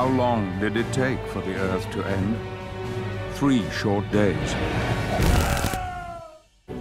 How long did it take for the Earth to end? 3 short days.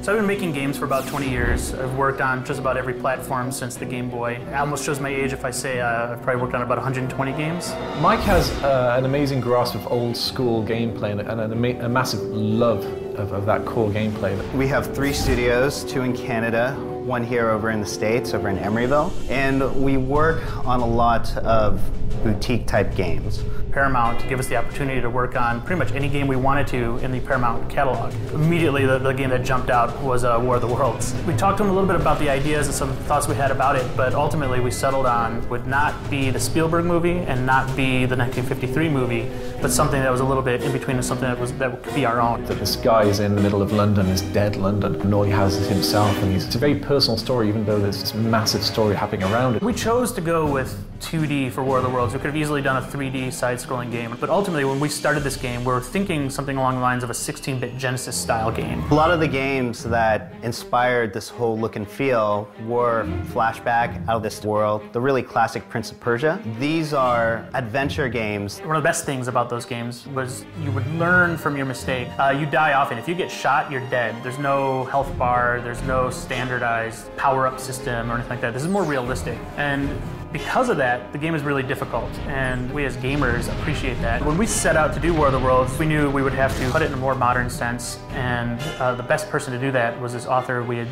So I've been making games for about 20 years. I've worked on just about every platform since the Game Boy. It almost shows my age if I say I've probably worked on about 120 games. Mike has an amazing grasp of old school gameplay and a massive love of that core gameplay. We have 3 studios, 2 in Canada, 1 here over in the States, over in Emeryville. And we work on a lot of boutique type games. Paramount to give us the opportunity to work on pretty much any game we wanted to in the Paramount catalog. Immediately the game that jumped out was War of the Worlds. We talked to him a little bit about the ideas and some thoughts we had about it, but ultimately we settled on would not be the Spielberg movie and not be the 1953 movie, but something that was a little bit in between and something that could be our own. That this guy is in the middle of London, is dead London, and all he has is himself, and it's a very personal story even though there's this massive story happening around it. We chose to go with 2D for War of the Worlds. We could have easily done a 3D side-scrolling game, but ultimately when we started this game, we were thinking something along the lines of a 16-bit Genesis-style game. A lot of the games that inspired this whole look and feel were flashback out of this world, the really classic Prince of Persia. These are adventure games. One of the best things about those games was you would learn from your mistake. You die often. If you get shot, you're dead. There's no health bar, there's no standardized power-up system or anything like that. This is more realistic. And because of that, the game is really difficult, and we as gamers appreciate that. When we set out to do War of the Worlds, we knew we would have to put it in a more modern sense, and the best person to do that was this author we had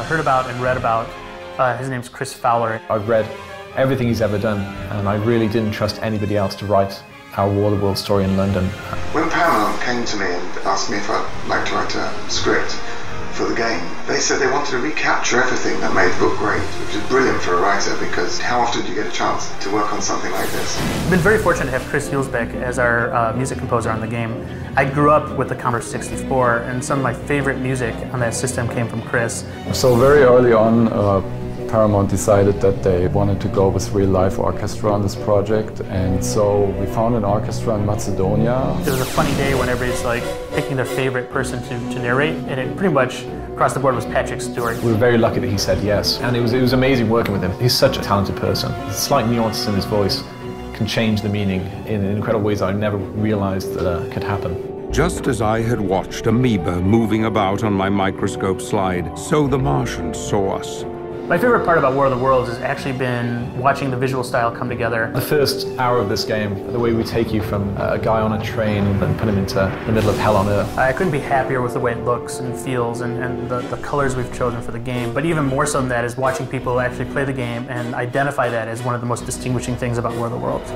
heard about and read about. His name's Chris Fowler. I've read everything he's ever done, and I really didn't trust anybody else to write our War of the Worlds story in London. When Paramount came to me and asked me if I'd like to write a script for the game, they said they wanted to recapture everything that made the book great, which is brilliant for a writer because how often do you get a chance to work on something like this? I've been very fortunate to have Chris Hulsbeck as our music composer on the game. I grew up with the Commodore 64, and some of my favorite music on that system came from Chris. So very early on, Paramount decided that they wanted to go with real-life orchestra on this project, and so we found an orchestra in Macedonia. There was a funny day when everybody's like picking their favorite person to narrate, and it pretty much across the board was Patrick Stewart. We were very lucky that he said yes, and it was amazing working with him. He's such a talented person. The slight nuances in his voice can change the meaning in incredible ways I never realized that could happen. Just as I had watched amoeba moving about on my microscope slide, so the Martians saw us. My favorite part about War of the Worlds has actually been watching the visual style come together. The first hour of this game, the way we take you from a guy on a train and put him into the middle of hell on earth. I couldn't be happier with the way it looks and feels and the colors we've chosen for the game. But even more so than that is watching people actually play the game and identify that as one of the most distinguishing things about War of the Worlds.